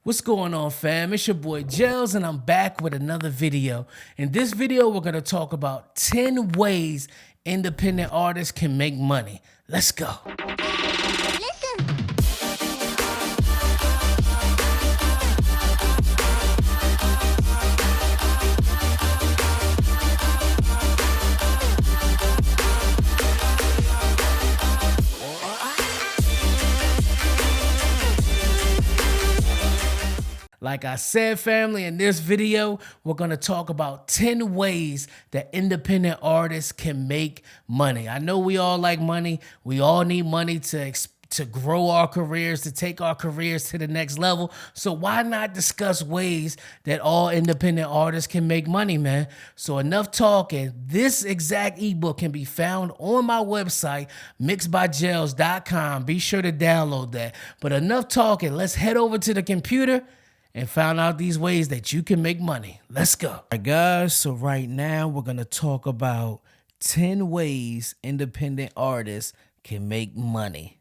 What's going on, fam? It's your boy Gels, and I'm back with another video. In this video, we're going to talk about 10 ways independent artists can make money. Let's go. Like I said, family, in this video, we're going to talk about 10 ways that independent artists can make money. I know we all like money. We all need money to grow our careers, to take our careers to the next level. So why not discuss ways that all independent artists can make money, man? So enough talking. This exact ebook can be found on my website, mixedbygels.com. Be sure to download that. But enough talking. Let's head over to the computer and found out these ways that you can make money. Let's go. All right, guys, so right now we're going to talk about 10 ways independent artists can make money.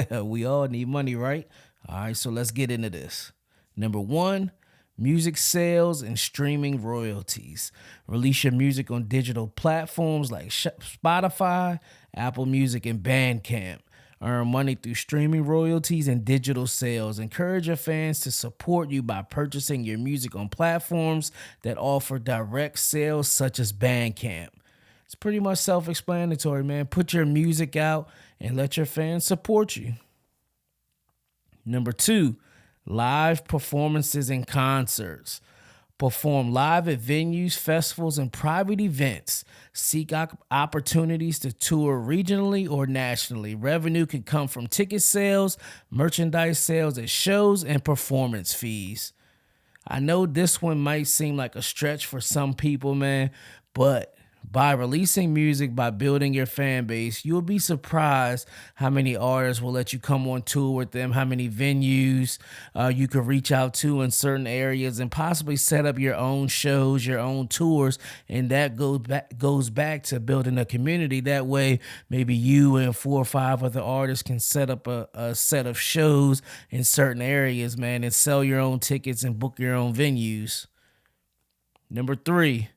We all need money, right? All right, so let's get into this. Number 1, music sales and streaming royalties. Release your music on digital platforms like Spotify, Apple Music, and Bandcamp. Earn money through streaming royalties and digital sales. Encourage your fans to support you by purchasing your music on platforms that offer direct sales, such as Bandcamp. It's pretty much self-explanatory, man. Put your music out and let your fans support you. Number 2, live performances and concerts. Perform live at venues, festivals, and private events. Seek opportunities to tour regionally or nationally. Revenue can come from ticket sales, merchandise sales at shows, and performance fees. I know this one might seem like a stretch for some people, man, but by releasing music, by building your fan base, you'll be surprised how many artists will let you come on tour with them, how many venues you could reach out to in certain areas and possibly set up your own shows, your own tours. And that goes back to building a community. That way, maybe you and 4 or 5 other artists can set up a set of shows in certain areas, man, and sell your own tickets and book your own venues. Number 3.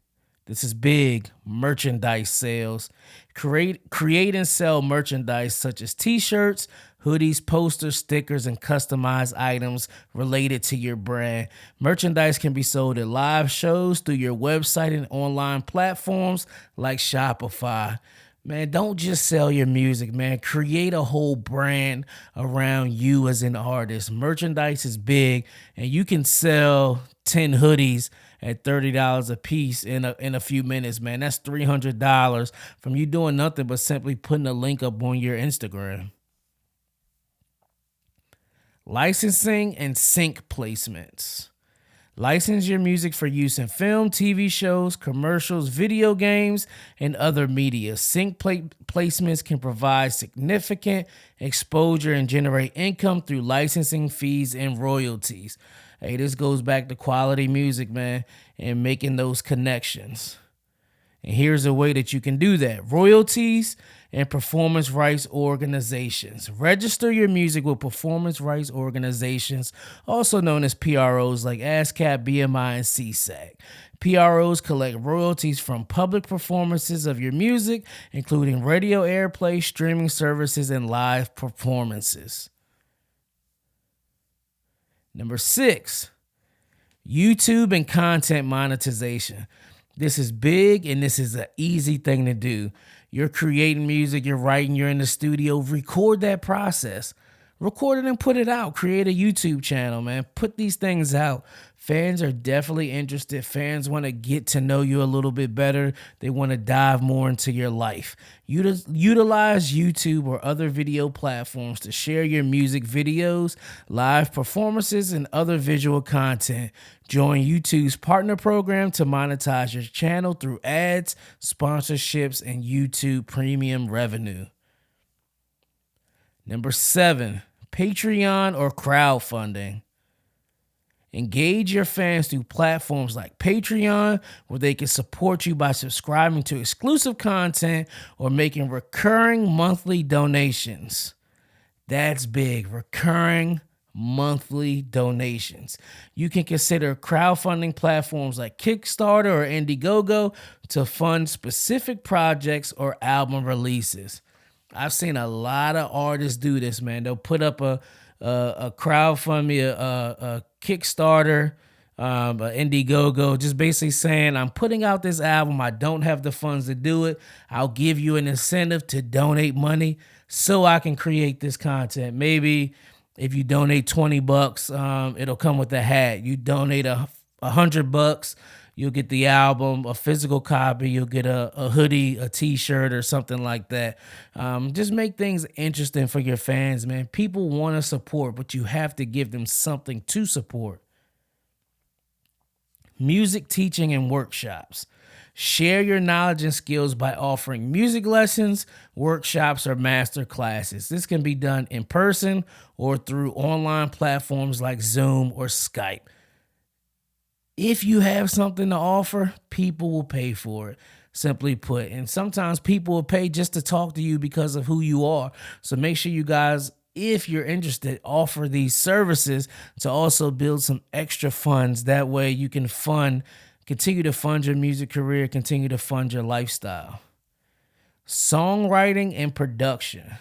This is big, merchandise sales. Create and sell merchandise such as t-shirts, hoodies, posters, stickers, and customized items related to your brand. Merchandise can be sold at live shows, through your website, and online platforms like Shopify. Man, don't just sell your music, man. Create a whole brand around you as an artist. Merchandise is big, and you can sell 10 hoodies at $30 a piece in a few minutes, man. That's $300 from you doing nothing but simply putting a link up on your Instagram. Licensing and sync placements. License your music for use in film, TV shows, commercials, video games, and other media. Sync placements can provide significant exposure and generate income through licensing fees and royalties. Hey, this goes back to quality music, man, and making those connections. And here's a way that you can do that. Royalties and performance rights organizations. Register your music with performance rights organizations, also known as PROs, like ASCAP, BMI, and CSAC. PROs collect royalties from public performances of your music, including radio airplay, streaming services, and live performances. Number 6, YouTube and content monetization. This is big, and this is an easy thing to do. You're creating music, you're writing, you're in the studio. Record that process. Record it and put it out. Create a YouTube channel, man. Put these things out. Fans are definitely interested. Fans want to get to know you a little bit better. They want to dive more into your life. Utilize YouTube or other video platforms to share your music videos, live performances, and other visual content. Join YouTube's partner program to monetize your channel through ads, sponsorships, and YouTube premium revenue. Number 7, Patreon or crowdfunding. Engage your fans through platforms like Patreon, where they can support you by subscribing to exclusive content or making recurring monthly donations. That's big. Recurring monthly donations. You can consider crowdfunding platforms like Kickstarter or Indiegogo to fund specific projects or album releases. I've seen a lot of artists do this, man. They'll put up a crowdfunding, a Kickstarter, an Indiegogo, just basically saying, I'm putting out this album. I don't have the funds to do it. I'll give you an incentive to donate money so I can create this content. Maybe if you donate $20, it'll come with a hat. You donate $100, you'll get the album, a physical copy. You'll get a hoodie, a T-shirt, or something like that. Just make things interesting for your fans, man. People want to support, but you have to give them something to support. Music teaching and workshops. Share your knowledge and skills by offering music lessons, workshops, or master classes. This can be done in person or through online platforms like Zoom or Skype. If you have something to offer, people will pay for it, simply put. And sometimes people will pay just to talk to you because of who you are. So make sure you guys, if you're interested, offer these services to also build some extra funds. That way you can continue to fund your music career, continue to fund your lifestyle. Songwriting and production.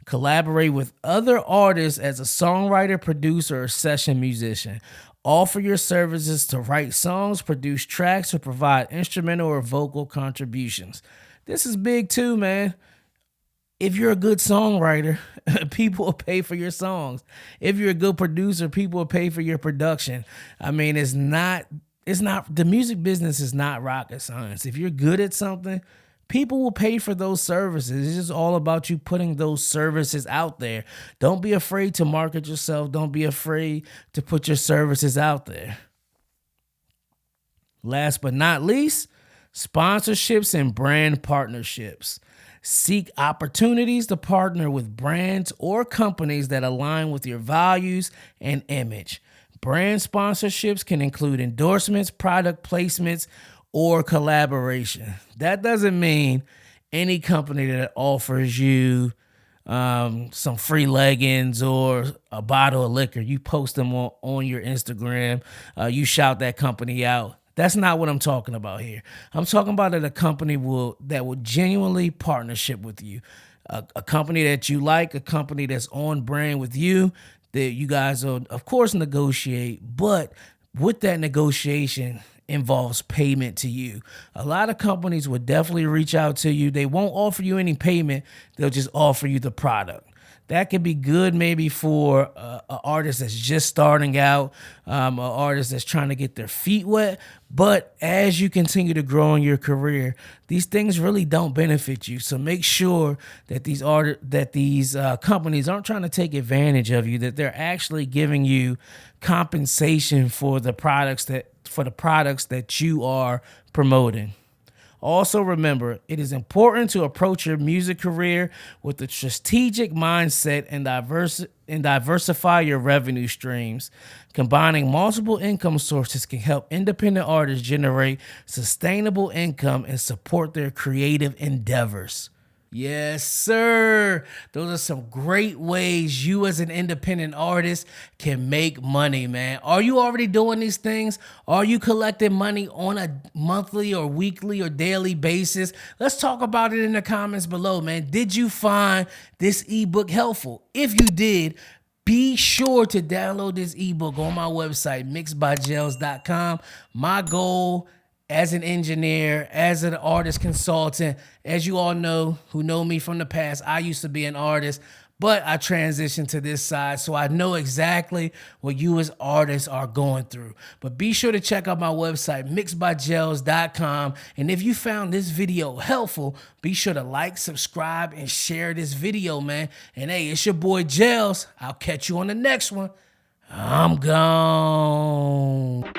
Collaborate with other artists as a songwriter, producer, or session musician. Offer your services to write songs, produce tracks, or provide instrumental or vocal contributions. This is big too, man. If you're a good songwriter, people will pay for your songs. If you're a good producer, people will pay for your production. I mean, the music business is not rocket science. If you're good at something, people will pay for those services. It's just all about you putting those services out there. Don't be afraid to market yourself. Don't be afraid to put your services out there. Last but not least, sponsorships and brand partnerships. Seek opportunities to partner with brands or companies that align with your values and image. Brand sponsorships can include endorsements, product placements, or collaboration. That doesn't mean any company that offers you some free leggings or a bottle of liquor, you post them on your Instagram, you shout that company out. That's not what I'm talking about here. I'm talking about that a company that will genuinely partnership with you. A company that you like, a company that's on brand with you, that you guys will, of course, negotiate, but with that negotiation involves payment to you. A lot of companies would definitely reach out to you. They won't offer you any payment. They'll just offer you the product. That could be good maybe for an artist that's just starting out, an artist that's trying to get their feet wet. But as you continue to grow in your career, these things really don't benefit you. So make sure that these companies aren't trying to take advantage of you, that they're actually giving you compensation for the products that you are promoting. Also remember, it is important to approach your music career with a strategic mindset and diversify your revenue streams. Combining multiple income sources can help independent artists generate sustainable income and support their creative endeavors. Yes, sir. Those are some great ways you as an independent artist can make money, man. Are you already doing these things? Are you collecting money on a monthly or weekly or daily basis? Let's talk about it in the comments below, man. Did you find this ebook helpful? If you did, be sure to download this ebook on my website, mixedbygels.com. My goal as an engineer, as an artist consultant, as you all know, who know me from the past, I used to be an artist, but I transitioned to this side, so I know exactly what you as artists are going through. But be sure to check out my website, mixedbygels.com. And if you found this video helpful, be sure to like, subscribe, and share this video, man. And hey, it's your boy Gels. I'll catch you on the next one. I'm gone.